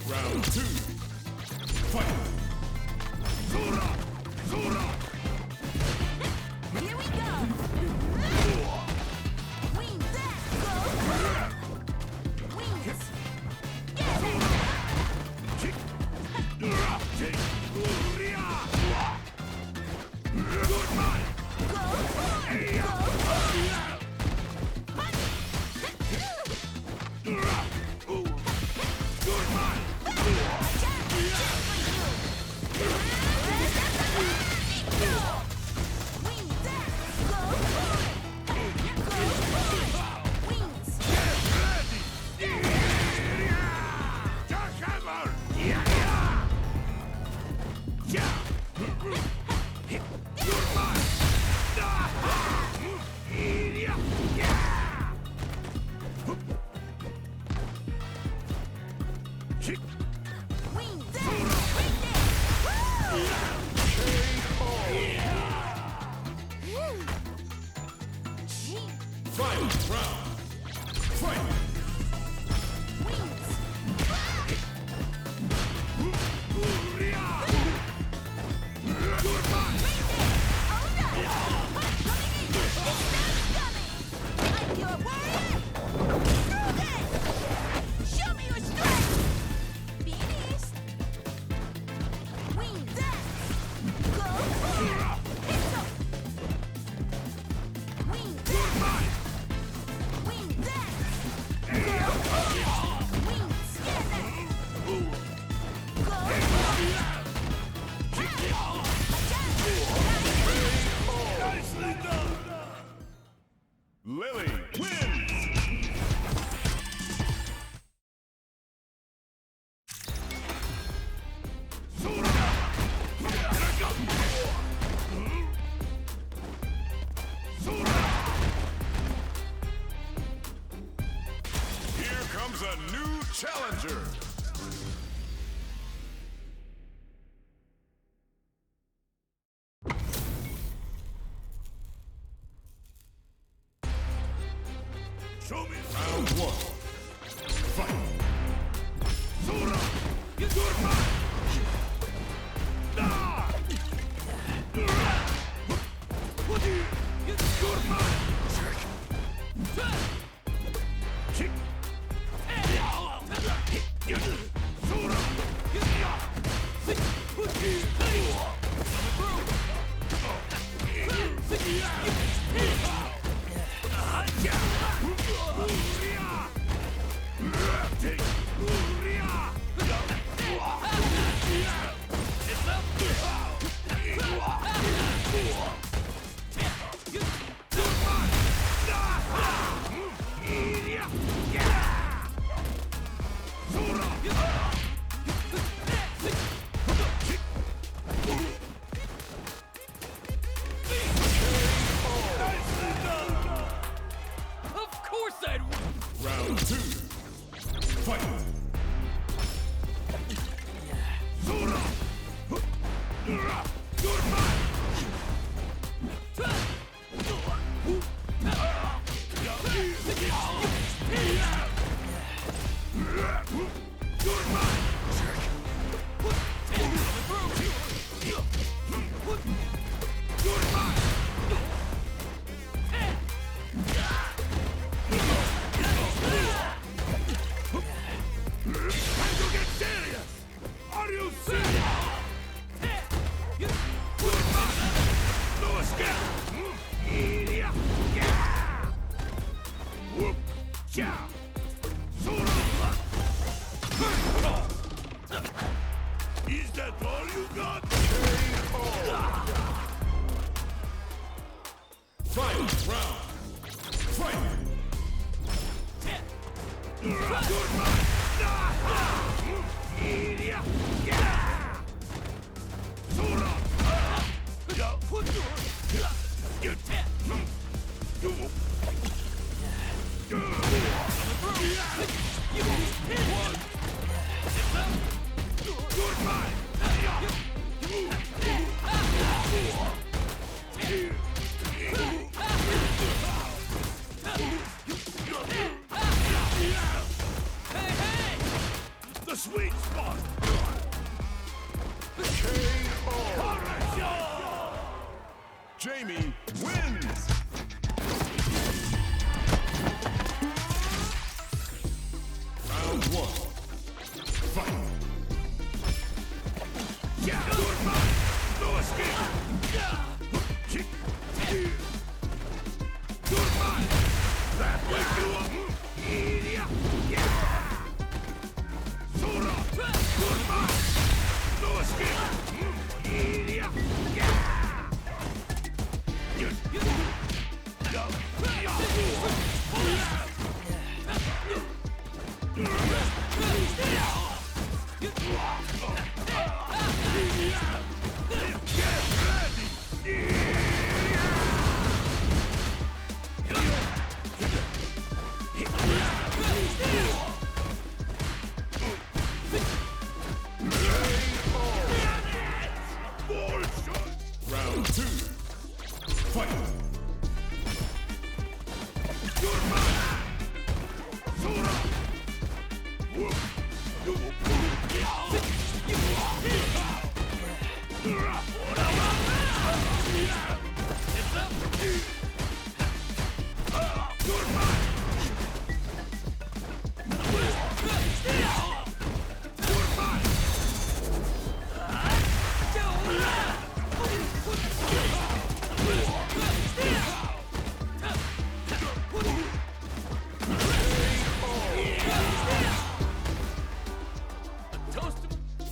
Round two. Fight! Zora! Zora! Here we go! Wing that! Go! Wings! Get it! Good man! Go! Go! Good man! Wing that! Go! Go! Wings! Get ready! Jackhammer! Yeah! Good man! Wing that! Wing it! Woo! Gief! Final round! Fight! Wings! Good man! Oh no! Coming in! It's not coming! I'm your warrior! Prove it! Show me your strength! Finished! Wing that! Go! Hit up! Wing Good that! man! Wing that! Wings! Get that! Go! Nicely done! Lily wins! Here comes a new challenger! Show me round one. Fight! Zora! Good man! Ah! Good man! Kick! Zora! Of course I'd win! Round two. Fight! Zora! Good man! Good man! Good man! Time to get serious! Are you serious? Good man! No escape! Whoop! Chow! Is that all you got? Final round! Fight! Good man! Zora! Good man! sweet spot! Jamie wins! Round one. Fight! Yeah! Good man! No escape! Kick! Good man! That will do it! Yeah! Sora! Good man! No escape! Yeah! Round two. Fight!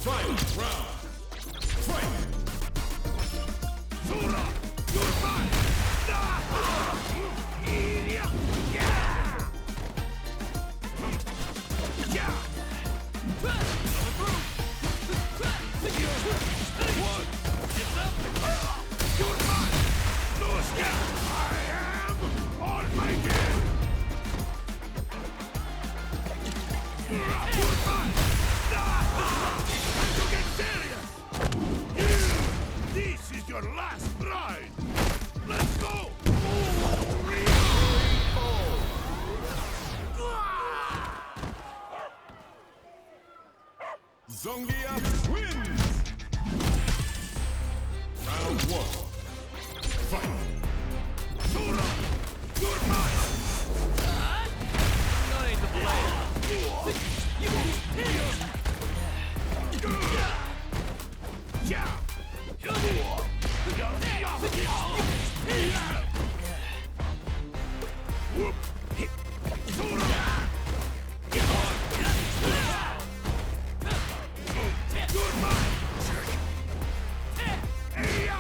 Fight! Round! Fight! This is your last ride! Let's go! Gief wins! Round one. Fight! Sora! Good man! That ain't the plan. Yeah! Whoop! Hit! Sora! Good man! Hey-ya!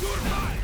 Good man!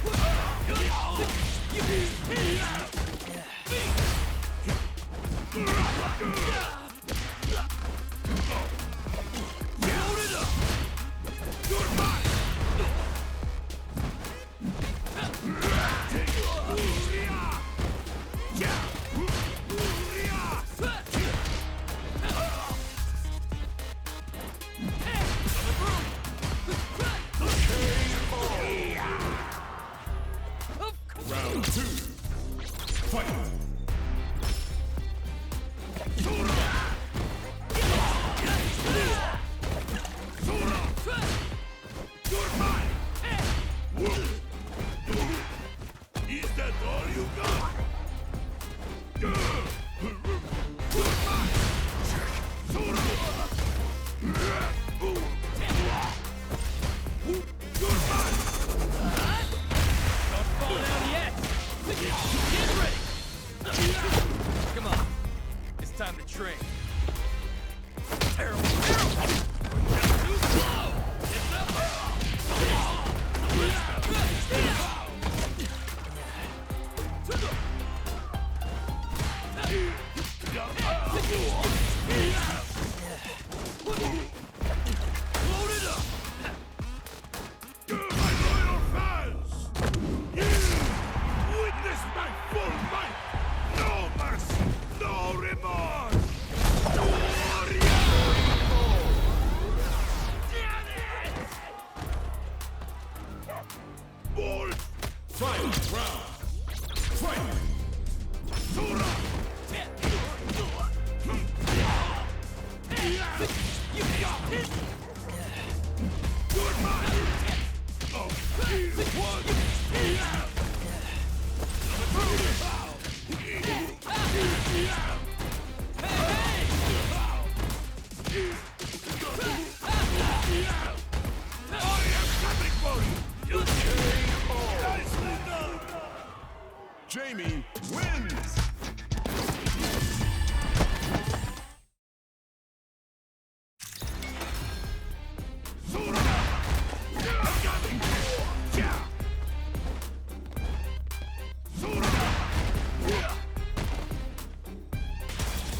Jamie wins!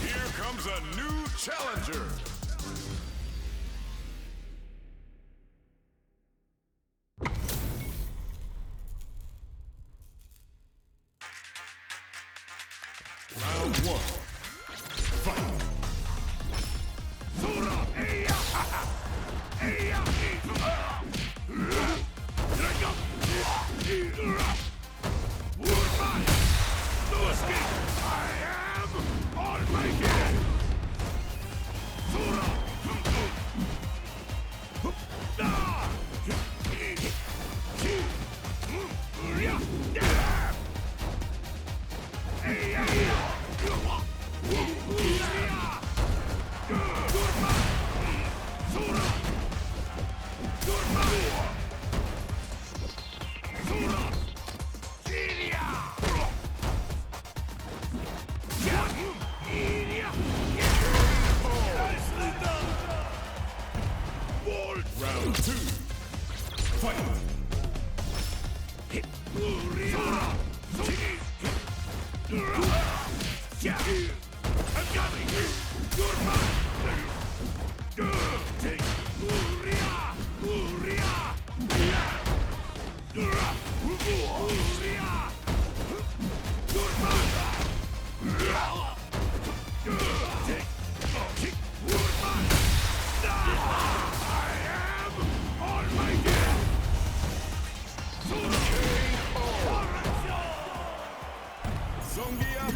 Here comes a new challenger! Round one. Fight! No escape! I am on my game! Round two. Fight! I'm coming! You're mine! Take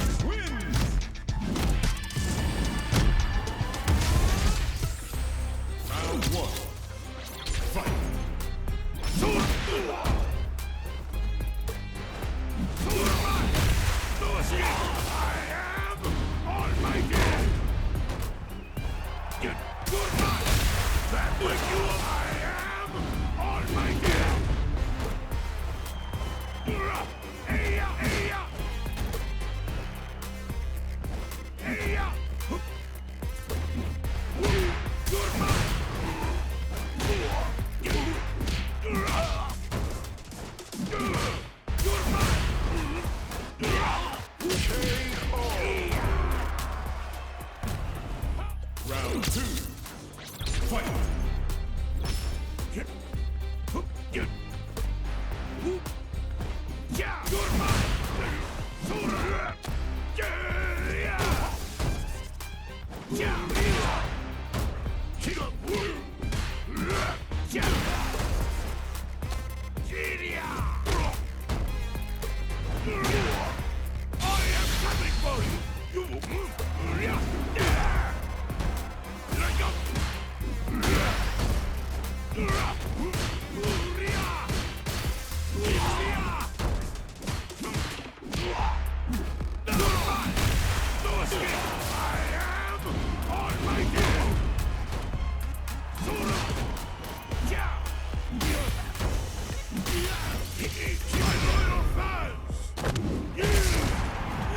Gief wins! Round one. Fight! No escape! I am on my game! Get goodbye! That wake you up! I am on my game! Hey-ya, hey-ya! Hey-ya! You're mine! You're mine! Round two. Fight! Yeah, you're mine! I am coming for you!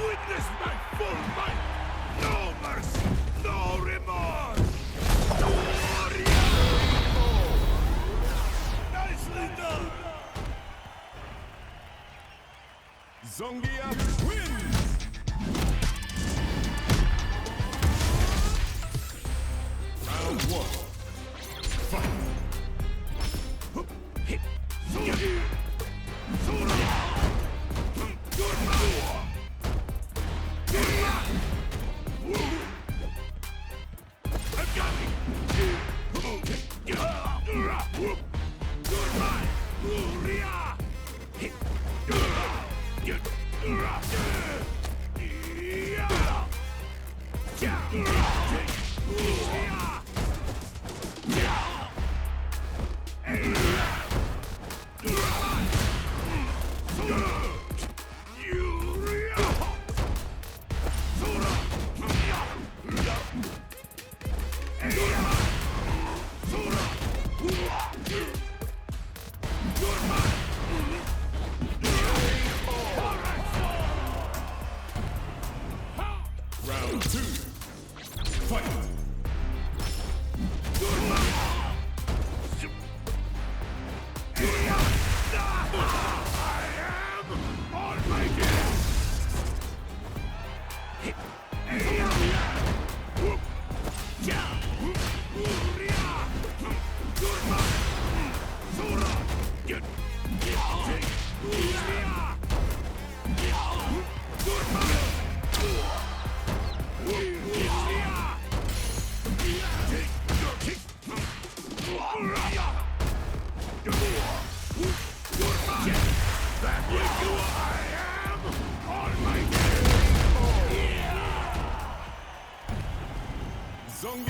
Witness my full might! No mercy! No remorse! Nicely done! Gief wins! Round one. Fight! I'm coming! You're mine!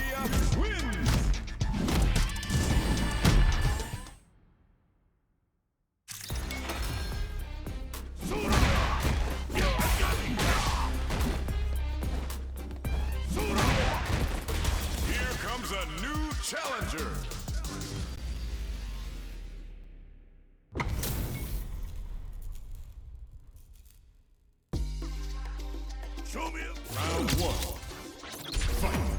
Gief wins! Here comes a new challenger! Show me it. Round one. Fight!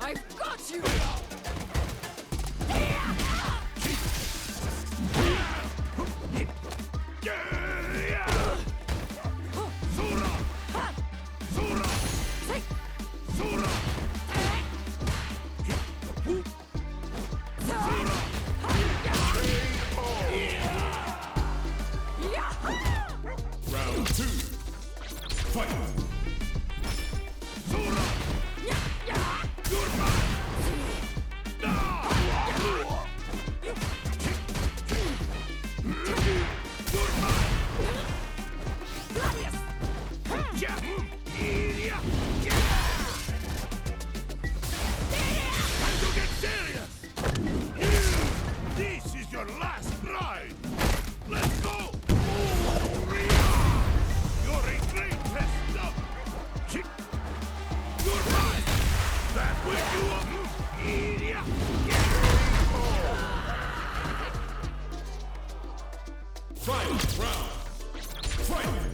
I've got you! Round two. Fight! This is your last ride! Let's go! You're a great test of... You're right! That will you up! Idiot! Fight! Round! Fight!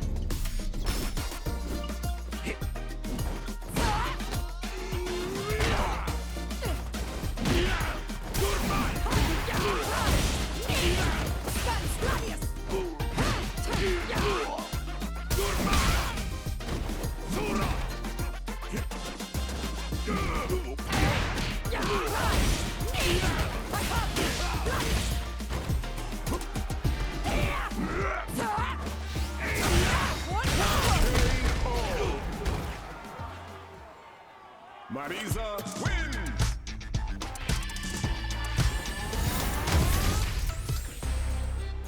Marisa wins!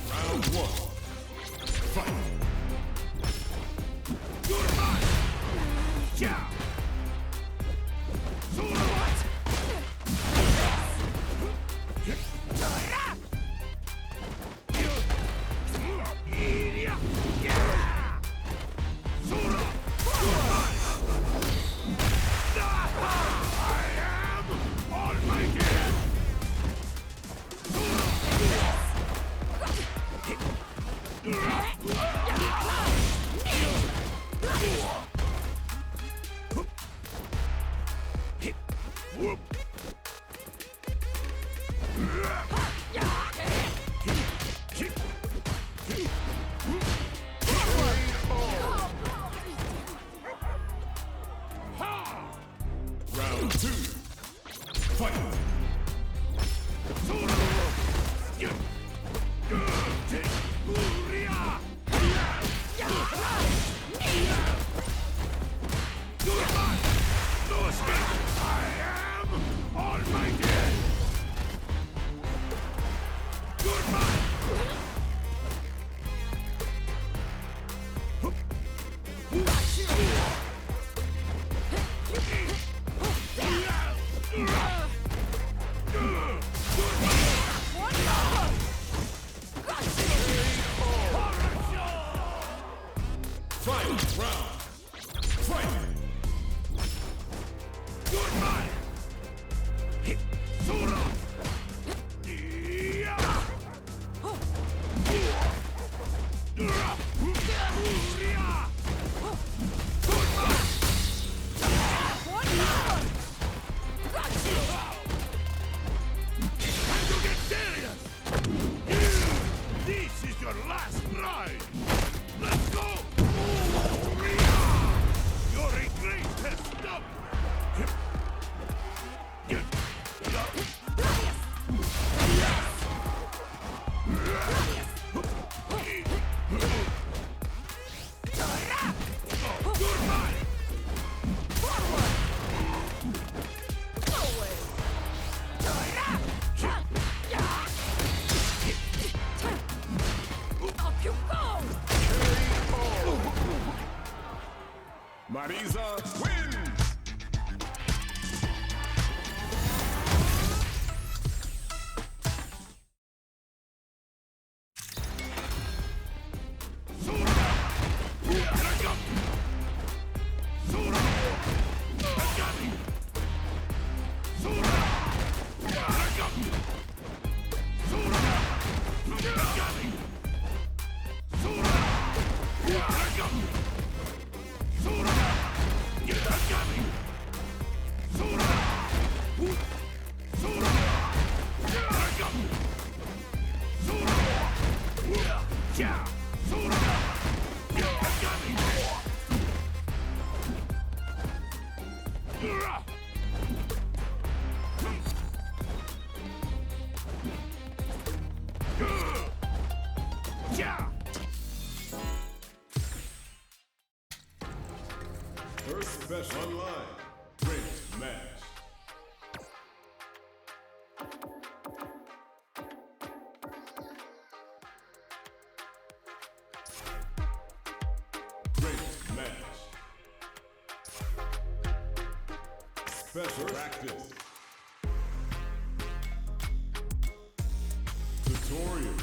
Round one. Fight! Round two. Fight! Yakuza wins! First special online. Ranked match. Ranked match. Special practice. Tutorial.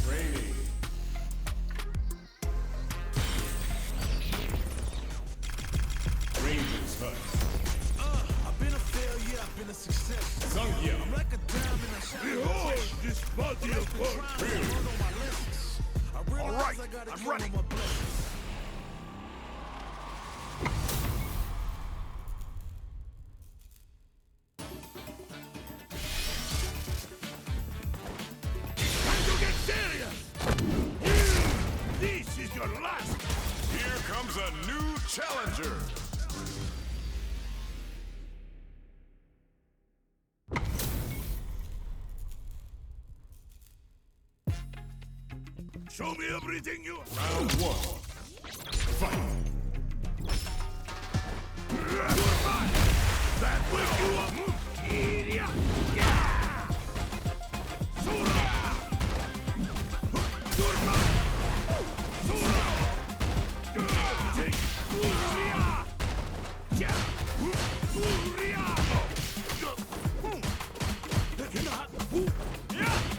Training. Rangers Hut. I've been a failure, I've been a success. Sangya. I'm like a diamond, I shine. Behold this body of Trying earth! to learn all my lessons. I realize right, I gotta I'm count ready. on my blessings. Time to get serious! This is your last! Here comes a new challenger. Show me everything you... Round one. Fight. That will you up! Iria! Yeah! Sura! Durma! Sura! Take Uria! Yeah! Uria! Yeah!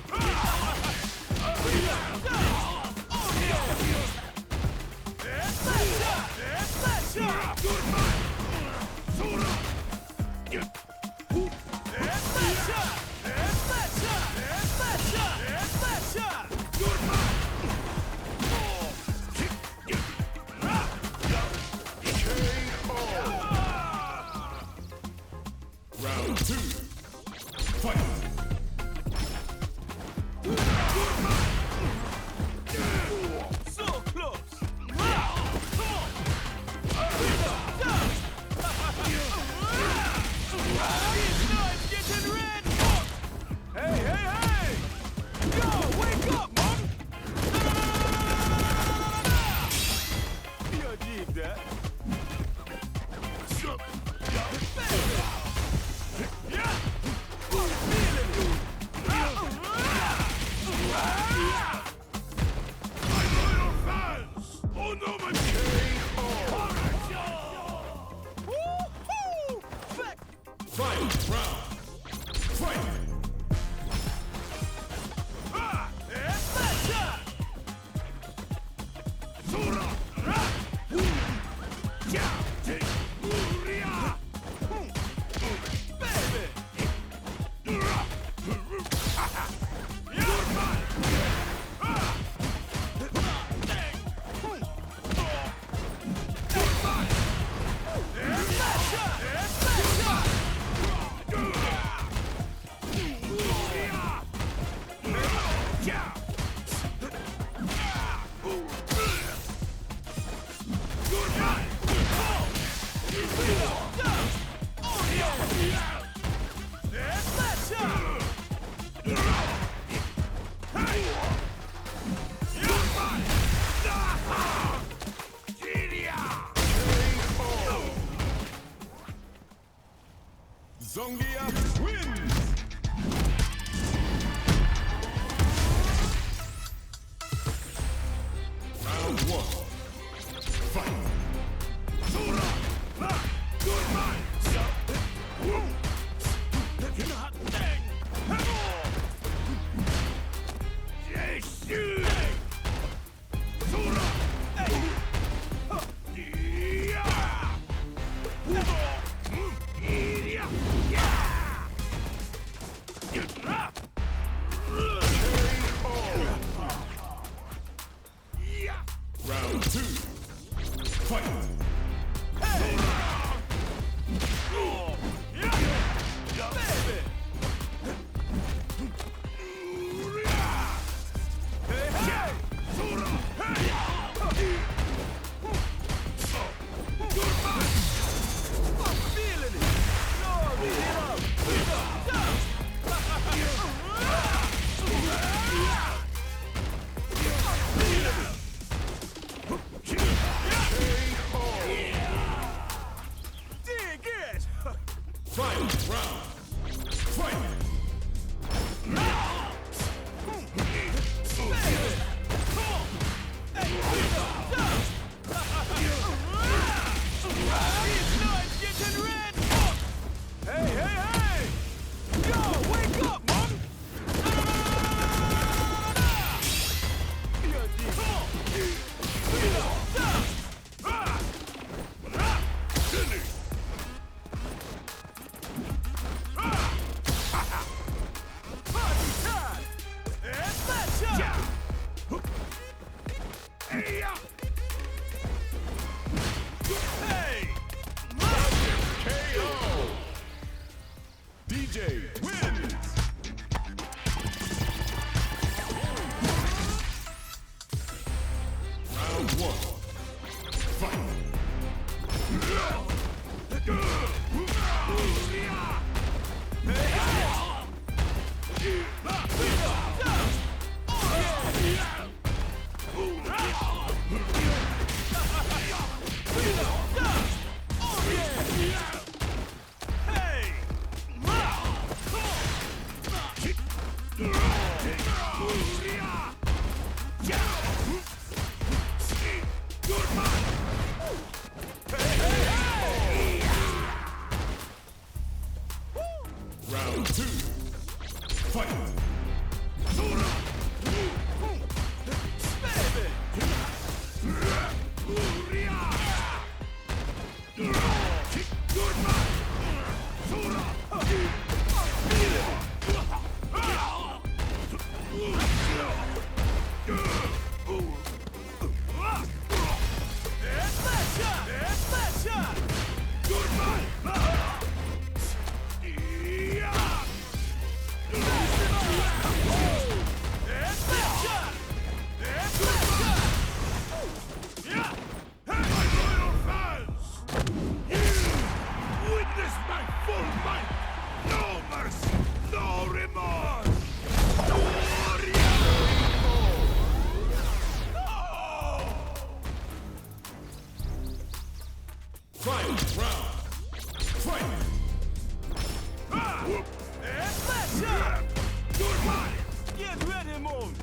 Get ready, Moon!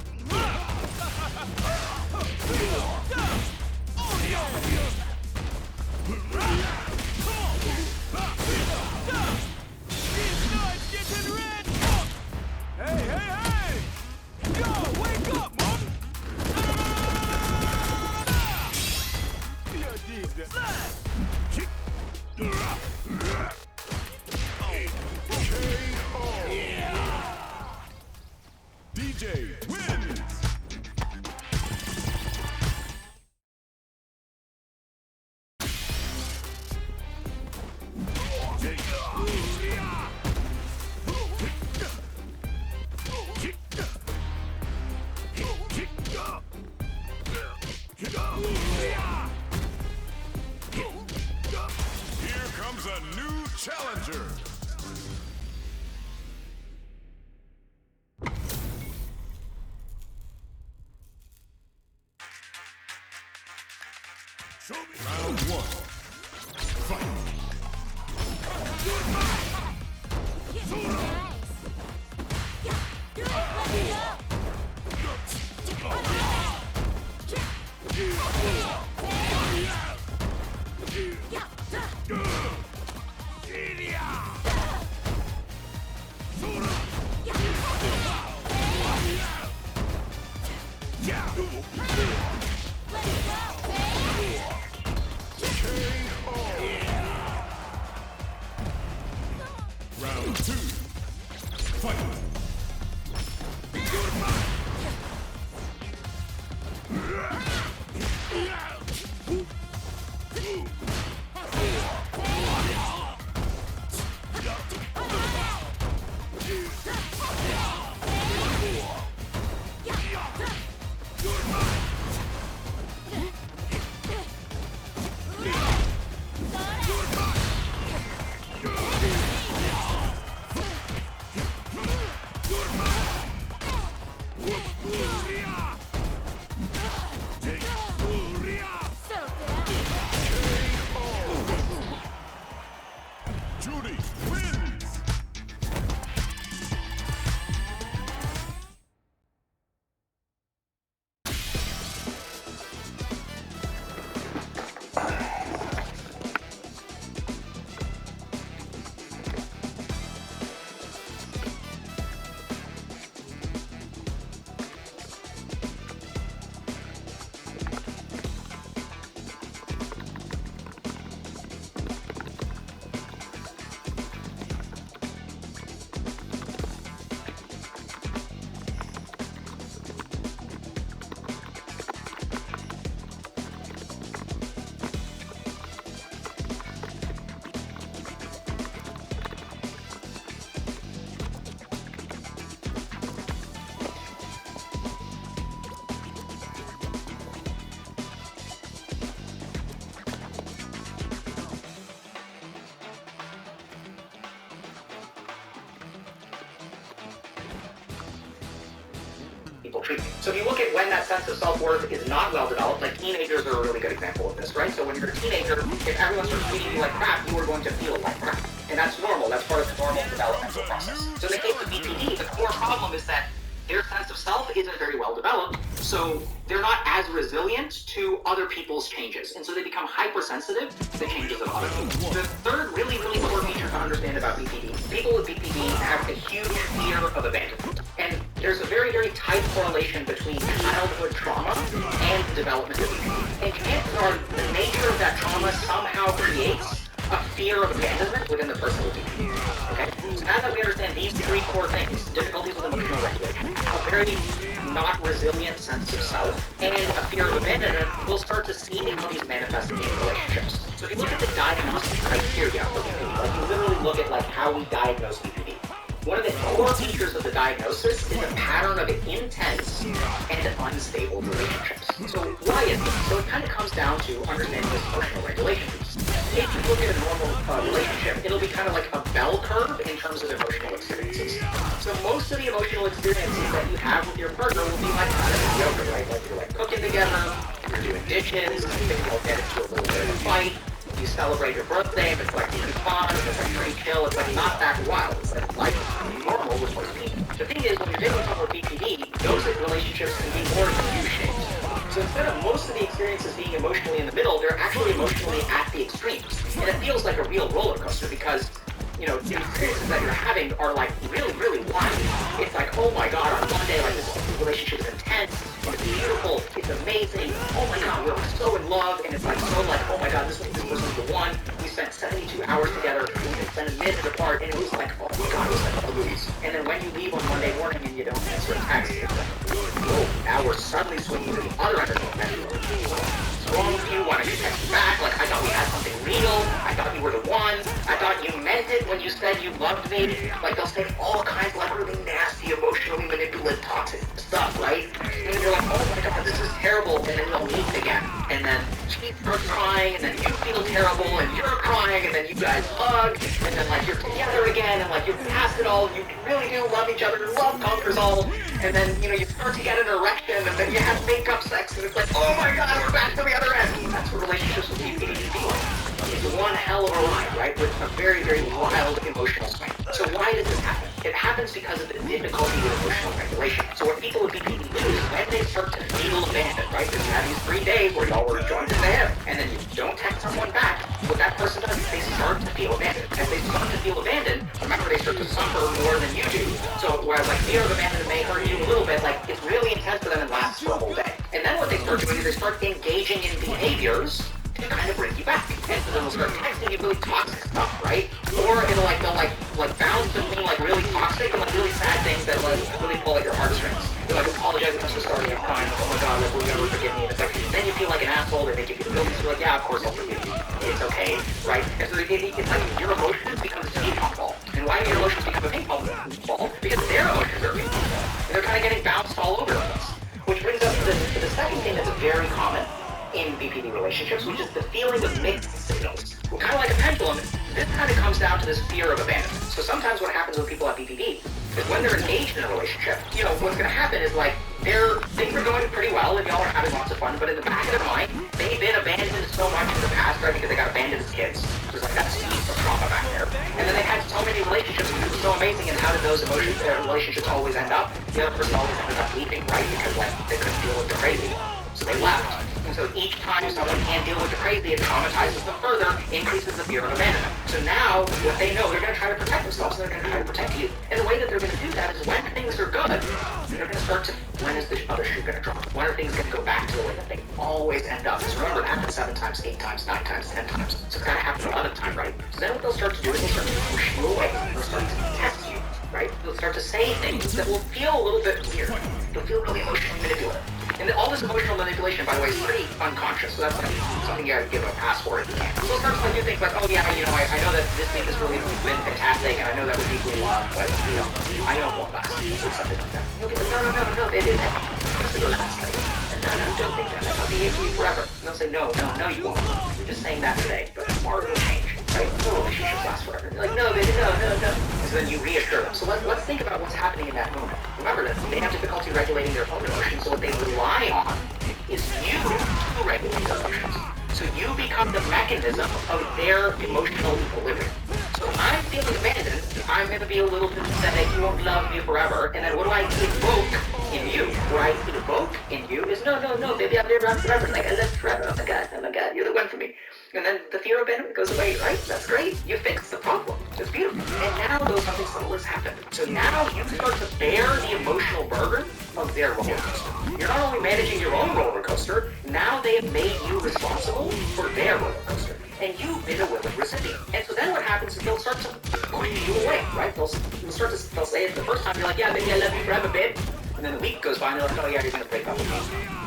These knives getting red! Hey, hey, hey! Yo, wake up, Moon! You dig that? DJ wins! Here comes a new challenger! Show me. Round one. Fight! Round two. Fight! Judy wins! People treat me. So if you look at when that sense of self-worth is not well developed, like teenagers are a really good example of this, right? So when you're a teenager, if everyone starts treating you like crap, you are going to feel like crap. And that's normal. That's part of the normal developmental process. So in the case of BPD, the core problem is that their sense of self isn't very well developed, so they're not as resilient to other people's changes, and so they become hypersensitive to the changes of other people. The third really, really core feature to understand about BPD, people with BPD have a huge fear of abandonment, and there's a very, very tight correlation between childhood trauma and the development of BPD. And chances are the nature of that trauma somehow creates a fear of abandonment within the person with BPD. Okay? So now that we understand these three core things, difficulties with emotional regulation, a very not resilient sense of self, and a fear of abandonment, we'll start to see how these manifest in relationships. So if you look at the diagnostic criteria for BPD, like you literally look at like how we diagnose BPD, one of the core features of the diagnosis is a pattern of intense and unstable relationships. So why is this? So it kind of comes down to understanding this emotional regulation piece. If you look at a normal relationship, it'll be kind of like a bell curve in terms of emotional experiences. So most of the emotional experiences that you have with your partner will be like kind of mediocre, right? Like you're like cooking together, you're doing dishes, maybe you'll get into a little bit of a fight, you celebrate your birthday, if it's like pretty fun, if it's like pretty chill, it's like not that wild. It's like life is normal with most people. The thing is, when you're dealing with someone with BPD, toxic relationships can be more U-shaped. So instead of most of the experiences being emotionally in the middle, they're actually emotionally at the extremes. And it feels like a real roller coaster because, you know, the experiences that you're having are like really, really wild. It's like, oh my god, on one day, like this relationship is intense, it's beautiful, it's amazing, oh my god, we're so in love, and it's like so like, oh my god, this person's the one. We spent 72 hours together, we can spend a minute apart, and it was like, oh my god, it was like all the movies. And then when you leave on Monday morning and you don't answer a text, it's like, oh, now we're suddenly swinging to the other end of the pendulum. What's wrong with you? Why don't you text me back? Like, I thought we had something real. I thought you were the one. I thought you meant it when you said you loved me. Like, they'll say all kinds of like really nasty, emotionally manipulative, toxic stuff, right? And you're like, oh my god, this is terrible. And then they'll meet again. And then she starts crying, and then you feel terrible, and you're crying, and then you guys hug, and then like you're together again, and like you're past it all. You really do love each other. Love conquers all. And then, you know, you start to get an erection, and then you have make-up sex, and it's like, oh my god, we're back to the other end. That's what relationships with PPD feel like. It's one hell of a ride, right? With a very, very wild emotional swing. So why does this happen? It happens because of the difficulty with emotional regulation. So what people with BPD lose when they start to feel abandoned, right? Because you have these 3 days where y'all were joined at the hip, and then you don't text someone back. What that person does is they start to feel abandoned. As they start to feel abandoned, remember they start to suffer more than you do. So whereas like fear of abandonment may hurt you a little bit, like it's really intense for them and lasts for a whole day. And then what they start doing is they start engaging in behaviors to kind of bring you back. And so then they'll start texting you really toxic stuff, right? Or it'll like, they'll like bounce between like really toxic and like really sad things that like really pull at your heartstrings. They're like, apologize, I'm so sorry, I'm crying, oh my god, like, will you never forgive me? And it's like, then you feel like an asshole, they give you the bills, you're like, yeah, of course I'll forgive you. It's okay, right? And so it's like your emotions become a ping pong ball. And why do your emotions become a ping pong ball? Because their emotions are a ping pong ball. And they're kind of getting bounced all over the place. Which brings us to the second thing that's very common in BPD relationships, which is the feeling of mixed signals. Well, kind of like a pendulum, this kind of comes down to this fear of abandonment. So sometimes what happens with people at BPD is when they're engaged in a relationship, you know, what's going to happen is like, things are going pretty well and y'all are having lots of fun, but in the back of their mind, they've been abandoned so much in the past, right, because they got abandoned as kids. So it's like that seed of trauma back there. And then they had so many relationships, and it was so amazing, and how did those relationships always end up? The other person always ended up leaving, right, because like, they couldn't deal with the crazy. So they left. And so each time someone can't deal with the crazy, it traumatizes them further, increases the fear of abandonment. So now, what they know, they're going to try to protect themselves, and they're going to try to protect you. And the way that they're going to do that is when things are good, they're going to start to, when is the other shoe going to drop? When are things going to go back to the way that they always end up? Because remember, it happens 7 times, 8 times, 9 times, 10 times. So it's going to happen a lot of the time, right? So then what they'll start to do is they'll start to push you away. They'll start to test you, right? They'll start to say things that will feel a little bit weird. They'll feel really emotionally manipulative. And all this emotional manipulation, by the way, is pretty unconscious, so that's like something you gotta give a pass for if you can. So it starts to do things like, oh yeah, you know, I know that this thing has really been fantastic, and I know that we're deeply in love, but, you know, I know it won't last, or something like that. You'll be like, no, it didn't happen. It'll last, like, no, don't think that. I'll be here for you forever. And they'll say, no, you won't. You're just saying that today, but tomorrow it'll change, right? No relationships last forever. You're like, no, baby, no. And so then you reassure them. So let's think about what's happening in that moment. Remember that they have difficulty regulating their own emotions, so what they rely on is you to regulate their emotions. So you become the mechanism of their emotional equilibrium. So if I'm feeling abandoned, I'm going to be a little bit pathetic, you won't love me forever, and then what do I evoke in you? What I evoke in you is, no, baby, I'll be around forever, like, I live forever, oh my god, you're the one for me. And then the fear of abandonment goes away, right? That's great. You fixed the problem. It's beautiful. And now though something subtle has happened. So now you start to bear the emotional burden of their roller coaster. You're not only managing your own roller coaster, now they have made you responsible for their roller coaster. And you've been a willing recipient. And so then what happens is they'll start to push you away, right? They'll say it the first time, you're like, yeah, baby, I love you forever, babe. And then a week goes by and they're like, oh yeah, you're going to break up with me.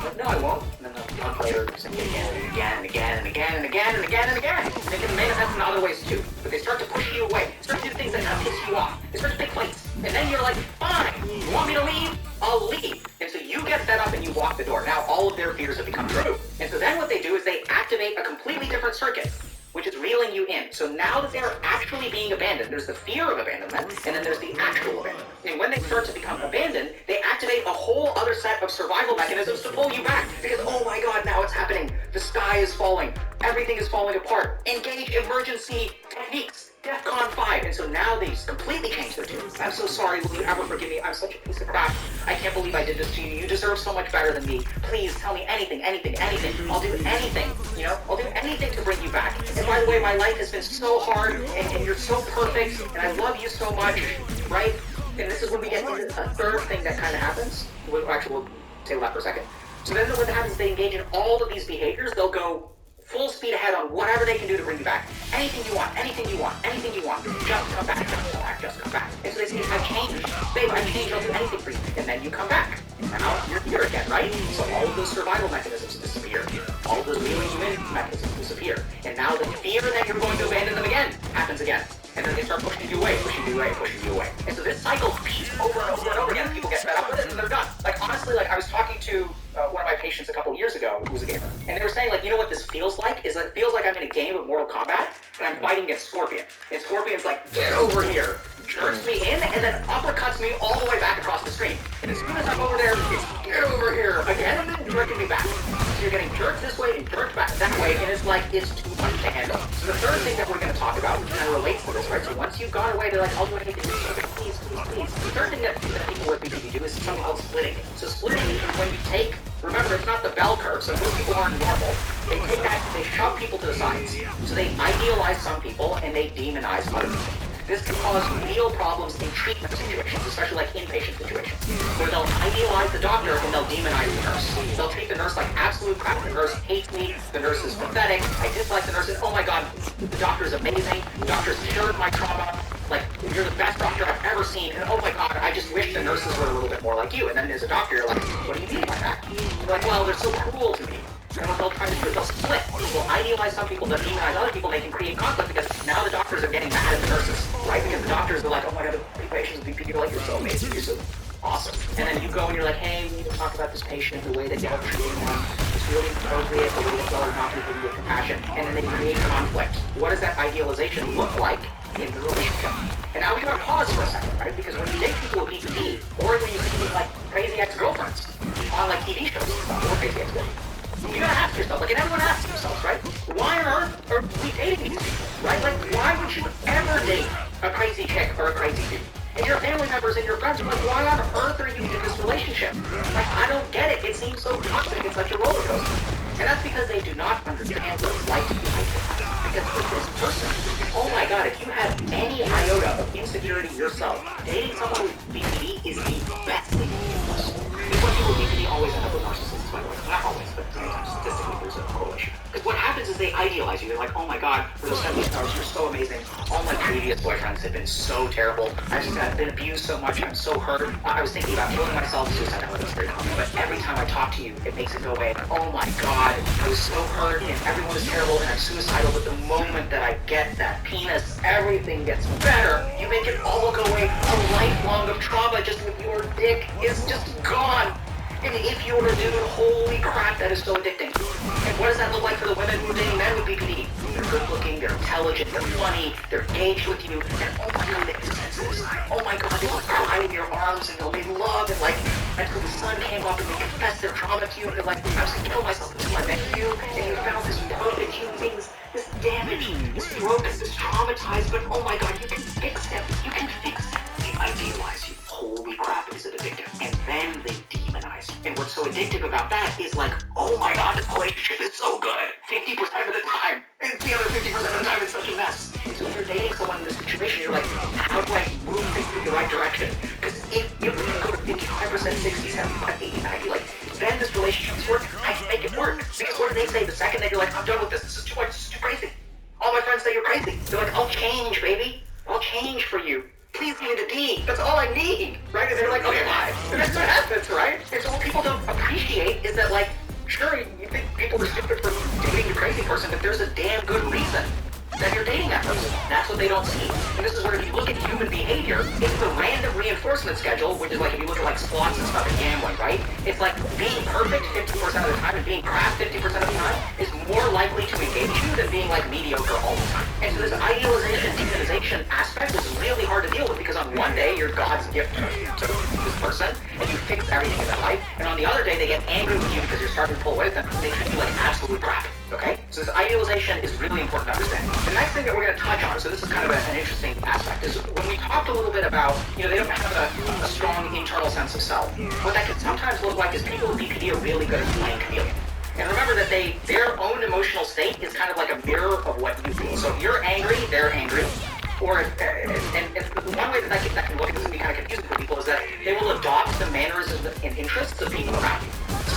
But no, I won't. And then a month later, they're saying it again. And they can manifest in other ways too. But they start to push you away. They start to do things that kind of piss you off. They start to pick fights. And then you're like, fine, you want me to leave? I'll leave. And so you get fed up and you walk the door. Now all of their fears have become true. And so then what they do is they activate a completely different circuit, which is reeling you in. So now that they're actually being abandoned, there's the fear of abandonment, and then there's the actual abandonment. And when they start to become abandoned, they activate a whole other set of survival mechanisms to pull you back. Because, oh my god, now it's happening. The sky is falling. Everything is falling apart. Engage emergency techniques. DEFCON 5. And so now they completely changed their tune. I'm so sorry. Will you ever forgive me? I'm such a piece of crap. I can't believe I did this to you. You deserve so much better than me. Please tell me anything, anything, anything. I'll do anything, you know? I'll do anything to bring you back. And by the way, my life has been so hard, and you're so perfect, and I love you so much, right? And this is when we get into a third thing that kind of happens. Actually, we'll table that for a second. So then what happens is they engage in all of these behaviors. They'll go full speed ahead on whatever they can do to bring you back. Anything you want, anything you want, anything you want. Just come back, just come back, just come back. And so they say, I've changed. Babe, I've changed, I'll do anything for you. And then you come back. And now you're here again, right? So all of those survival mechanisms disappear. All of those reeling you in mechanisms disappear. And now the fear that you're going to abandon them again happens again. And then they start pushing you away, pushing you away, pushing you away. And so this cycle repeats over and over and over again. People get fed up with it and they're done. Like honestly, like I was talking to one of my patients a couple years ago who was a gamer. And they were saying like, you know what this feels like? Is it feels like I'm in a game of Mortal Kombat and I'm fighting against Scorpion. And Scorpion's like, get over here. Jerks me in and then uppercuts me all the way back across the screen. And as soon as I'm over there, it's get over here again, jerking me back. So you're getting jerked this way and jerked back that way, and it's like, it's too much to handle. So the third thing that we're going to talk about, and it relates to this, right? So once you've gone away, they're like, I'll do anything, please, please, please. The third thing that people with BPD do is something called splitting. So splitting is when you take, remember, it's not the bell curve, so most people aren't normal. They take that, they shove people to the sides. So they idealize some people, and they demonize other people. This can cause real problems in treatment situations, especially like inpatient situations, where they'll idealize the doctor and they'll demonize the nurse. They'll treat the nurse like absolute crap. The nurse hates me. The nurse is pathetic. I dislike the nurse. And oh my god, the doctor is amazing. The doctor's cured my trauma. Like, you're the best doctor I've ever seen. And oh my god, I just wish the nurses were a little bit more like you. And then as a doctor, you're like, what do you mean by that? You're like, well, they're so cruel to me. And what they'll try to do is they'll split. They'll idealize some people, they'll demonize other people, they can create conflict because now the doctors are getting mad at the nurses, right? Because the doctors are like, oh my god, the patients with BP, you're like, you're so amazing, you're so awesome. And then you go and you're like, hey, we need to talk about this patient, the way that y'all are treating them. It's really appropriate, the way that y'all are not treating with compassion. And then they create conflict. What does that idealization look like in the relationship? And now we gotta pause for a second, right? Because when you date people with BPD, or when you see like crazy ex-girlfriends on like TV shows, or crazy ex-girlfriends, you gotta ask yourself, like, and everyone asks themselves, right? Why on earth are we dating these people, right? Like, why would you ever date a crazy chick or a crazy dude? And your family members and your friends are like, why on earth are you in this relationship? Like, I don't get it. It seems so toxic. It's like a roller coaster. And that's because they do not understand what it's like to be like. Because with this person, oh my god, if you have any iota of insecurity yourself, dating someone with BPD is the best thing you can do. Because people with BPD always end up with narcissists, by the way. Not always, but sometimes statistically there's a correlation. Because what happens is they idealize you. They're like, oh my god, for those 70 stars, you're so amazing. All my previous boyfriends have been so terrible. I've been abused so much. I'm so hurt. I was thinking about killing myself. Suicide was very common. But every time I talk to you, it makes it go away. Oh my god, I was so hurt and everyone is terrible and I'm suicidal. But the moment that I get that penis, everything gets better. You make it all go away. A lifelong of trauma just with your dick is just gone. And if you're a dude, holy crap, that is so addicting. And what does that look like for the women who are dating men with BPD? They're good looking, they're intelligent, they're funny, they're engaged with you, and oh my god, they're sensitive. Oh my god, they'll cry in your arms and they'll be loved, and like, until the sun came up and they confessed their trauma to you, and they're like, I was gonna kill myself until I met you, and you found this perfect human being, this damaged, this broken, this traumatized, but oh my god, you can fix him, you can fix him. They idealize you. Holy crap, is it addictive? And then they demonize you. And what's so addictive about that is like, oh my god, this relationship is so good. 50% of the time. And the other 50% of the time it's such a mess. And so if you're dating someone in this situation, you're like, how do I move things in the right direction? Because if you go to 55%, 60, 75, 80, 90, like, then this relationship's work, I can make it work. Because what do they say the second that you're like, I'm done with this, this is too much, this is too crazy. All my friends say you're crazy. They're like, I'll change, baby. I'll change for you. Please give me the D. That's all I need, right? And they're like, okay, bye. And that's what happens, right? And so what people don't appreciate is that, like, sure, you think people are stupid for dating a crazy person, but there's a damn good reason that you're dating that person. That's what they don't see. And this is where if you look at human behavior, it's the random reinforcement schedule, which is like if you look at like slots and stuff in gambling, right? It's like being perfect 50% of the time and being crap 50% of the time is more likely to engage you than being like mediocre all the time. And so this idealization, demonization aspect is really hard to deal with because on one day you're God's gift to this person and you fix everything in their life, and on the other day they get angry with you because you're starting to pull away with them and they treat you like absolute crap. Okay? So this idealization is really important to understand. The next thing that we're going to touch on, so this is kind of an interesting aspect, is when we talked a little bit about, they don't have a strong internal sense of self. What that can sometimes look like is people with BPD are really good at playing chameleon. And remember that their own emotional state is kind of like a mirror of what you feel. So if you're angry, they're angry. Or, and one way that can look, this can be kind of confusing for people, is that they will adopt the mannerisms and interests of people around you.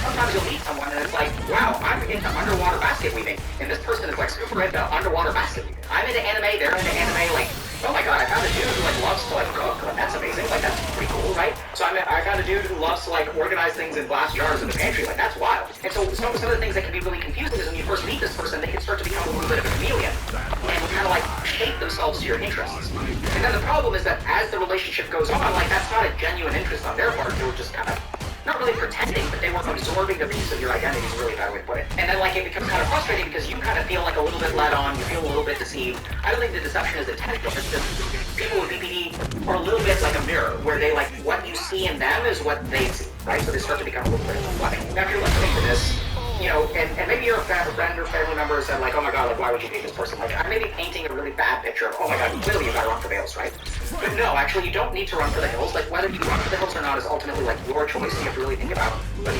Sometimes you'll meet someone and it's like, wow, I'm into underwater basket weaving, and this person is like super into underwater basket weaving. I'm into anime, they're into anime, like, oh my god, I found a dude who like loves to like cook, like, that's amazing, like that's pretty cool, right? So I found a dude who loves to like organize things in glass jars in the pantry, like that's wild. And so some of the things that can be really confusing is when you first meet this person, they can start to become a little bit of a chameleon, and kind of like shape themselves to your interests. And then the problem is that as the relationship goes on, like that's not a genuine interest on their part, they were just kind of not really pretending, but they were absorbing a piece of your identity is a really bad way to put it. And then like it becomes kind of frustrating because you kind of feel like a little bit led on, you feel a little bit deceived. I don't think the deception is intentional, it's just people with BPD are a little bit like a mirror, where they like, what you see in them is what they see, right? So they start to become a little bit reflecting. Now if you're listening to this, and maybe you're a friend or family member who said like, oh my god, like why would you hate this person? Like I may be painting a really bad picture of, oh my god, clearly you gotta run for the hills, right? But no, actually you don't need to run for the hills. Like whether you run for the hills or not is ultimately like your choice. You have to really think about, but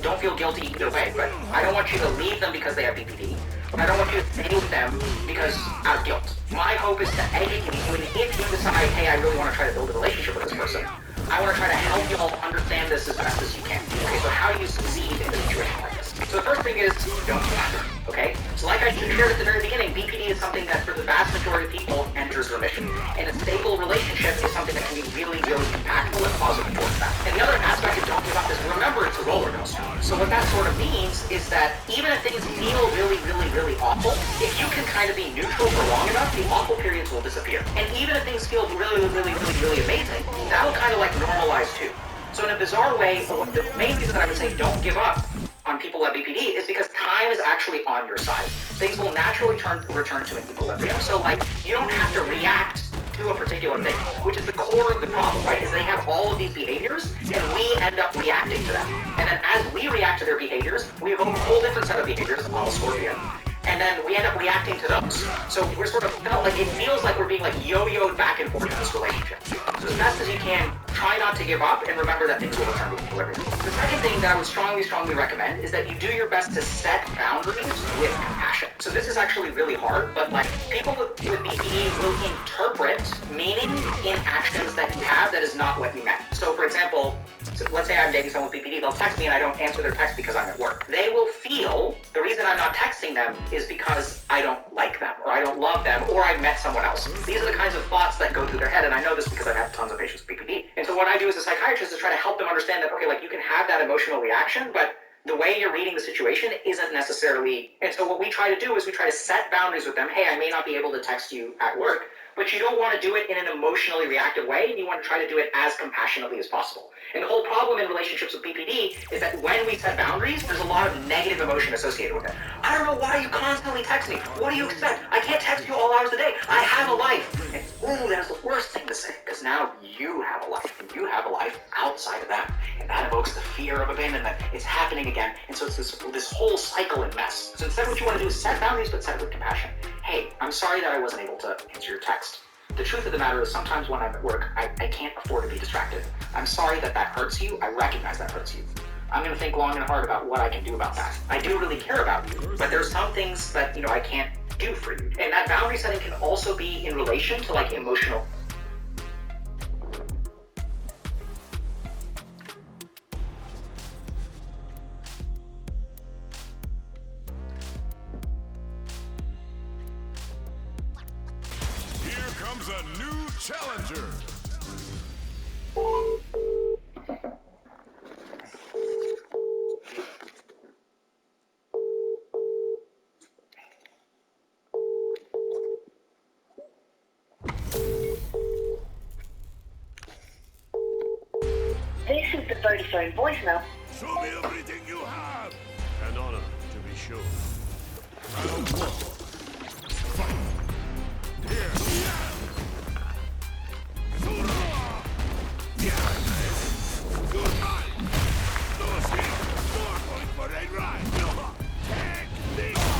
don't feel guilty either way. But I don't want you to leave them because they have BPD. I don't want you to stay with them because out of guilt. My hope is to educate you, and if you decide, hey, I really want to try to build a relationship with this person, I want to try to help you all understand this as best as you can. Okay, so how do you succeed in a situation like this? So the first thing is, don't flatter, okay? So like I shared at the very beginning, BPD is something that for the vast majority of people enters remission. And a stable relationship is something that can be really, really impactful and positive towards that. And the other aspect of talking about this, remember it's a roller coaster. So what that sort of means is that even if things feel really, really, really awful, if you can kind of be neutral for long enough, the awful periods will disappear. And even if things feel really, really, really, really amazing, that'll kind of like normalize too. So in a bizarre way, the main reason that I would say don't give up on people with BPD is because time is actually on your side. Things will naturally return to an equilibrium. So like, you don't have to react to a particular thing, which is the core of the problem, right? Is they have all of these behaviors, and we end up reacting to them. And then as we react to their behaviors, we have a whole different set of behaviors, all Scorpion. And then we end up reacting to those. So we're sort of felt like, it feels like we're being like yo-yoed back and forth in this relationship. So as best as you can, try not to give up and remember that things will return to equilibrium. The second thing that I would strongly, strongly recommend is that you do your best to set boundaries with compassion. So this is actually really hard, but like people with BPD will interpret meaning in actions that you have that is not what you meant. So for example, let's say I'm dating someone with BPD, they'll text me and I don't answer their text because I'm at work. They will feel the reason I'm not texting them is because I don't like them, or I don't love them, or I met someone else. These are the kinds of thoughts that go through their head, and I know this because I've had tons of patients with BPD. And so what I do as a psychiatrist is try to help them understand that, okay, like you can have that emotional reaction, but the way you're reading the situation isn't necessarily, and so what we try to do is we try to set boundaries with them. Hey, I may not be able to text you at work, but you don't want to do it in an emotionally reactive way, and you want to try to do it as compassionately as possible. And the whole problem in relationships with BPD is that when we set boundaries, there's a lot of negative emotion associated with it. I don't know why you constantly text me. What do you expect? I can't text you all hours of the day. I have a life. And ooh, that's the worst thing to say, because now you have a life, and you have a life outside of them. And that evokes the fear of abandonment. It's happening again. And so it's this whole cycle and mess. So instead what you want to do is set boundaries, but set it with compassion. Hey, I'm sorry that I wasn't able to answer your text. The truth of the matter is sometimes when I'm at work, I can't afford to be distracted. I'm sorry that hurts you. I recognize that hurts you. I'm going to think long and hard about what I can do about that. I do really care about you, but there's some things that, I can't do for you. And that boundary setting can also be in relation to like emotional. Here comes a new challenger. This is the Vodafone voicemail. Show me everything you have! An honor, to be sure. Round one. Fight! Here! Goodbye! No escape! More point for a ride! Technique!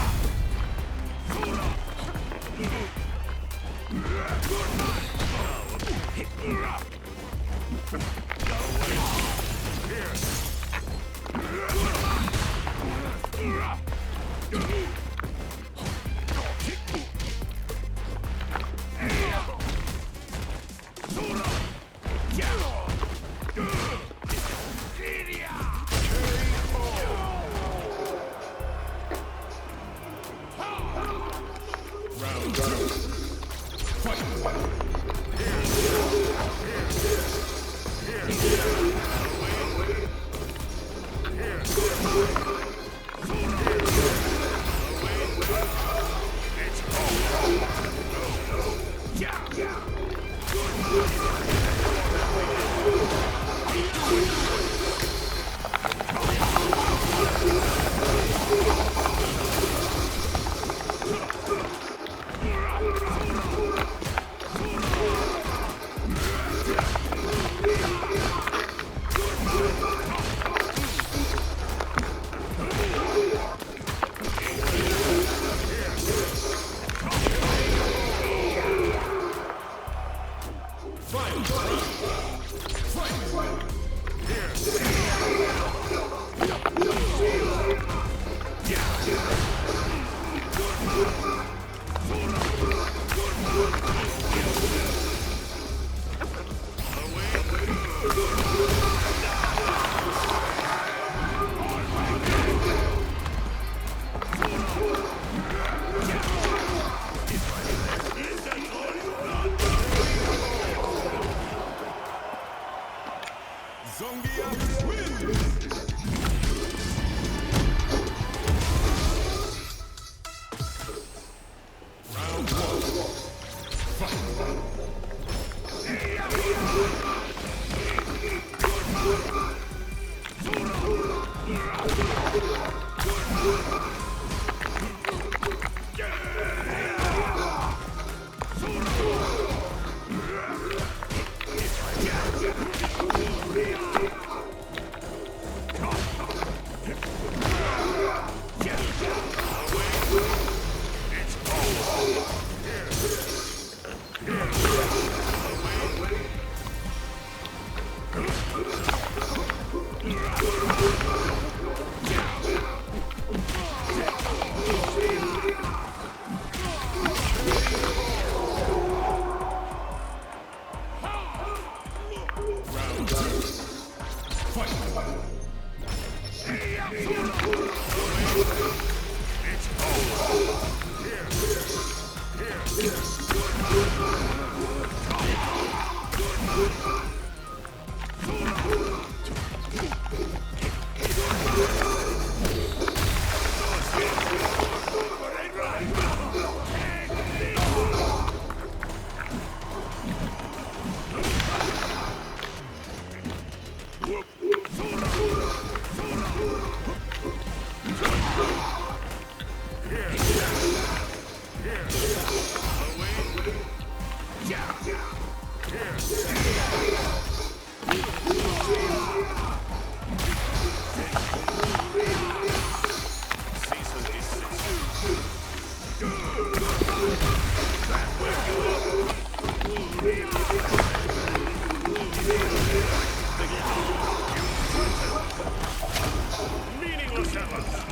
Meaningless efforts.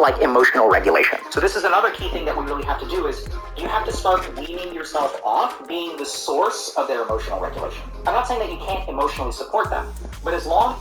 Like emotional regulation. So this is another key thing that we really have to do is you have to start weaning yourself off being the source of their emotional regulation. I'm not saying that you can't emotionally support them, but as long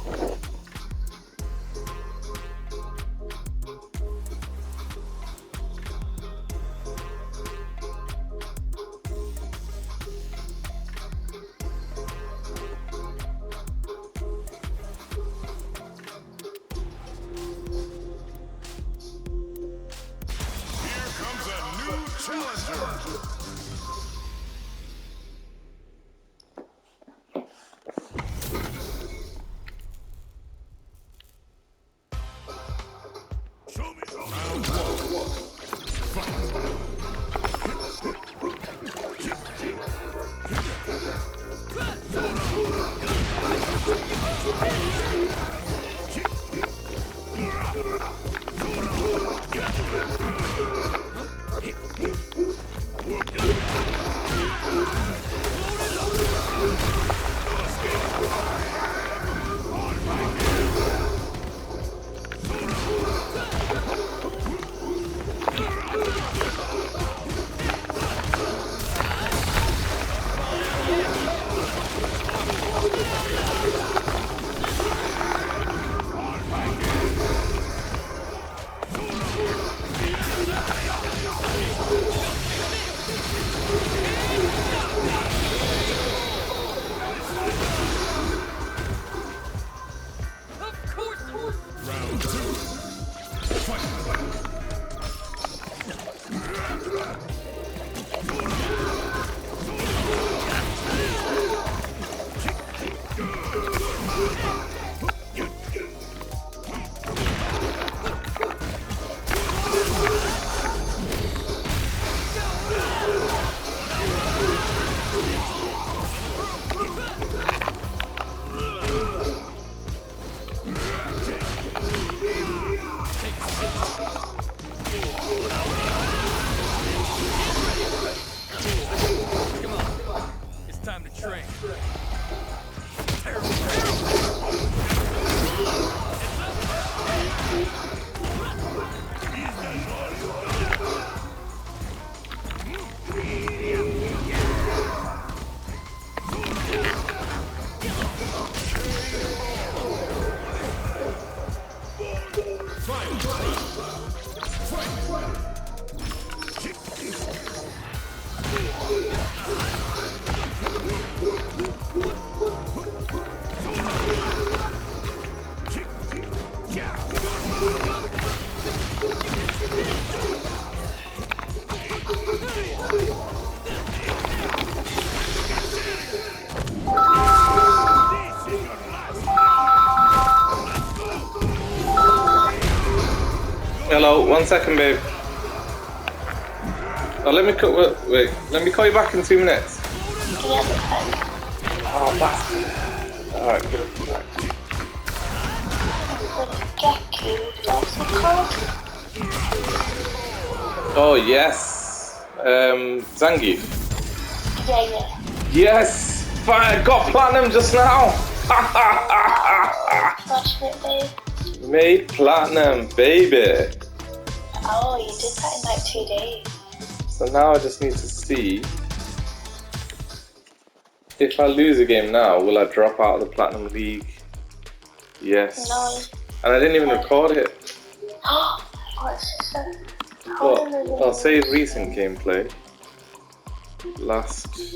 Hello, 1 second, babe. Oh, let me wait. Let me call you back in 2 minutes. Oh, bastard. All right, good. Oh yes, Zangief. Yeah. Yes, fine. Got platinum just now. Flash it, babe. Made platinum, baby. Oh, you did that in like 2 days. So now I just need to see if I lose a game now, will I drop out of the Platinum League? Yes. No. And I didn't even record it. What's this? Well, I'll save recent gameplay. Last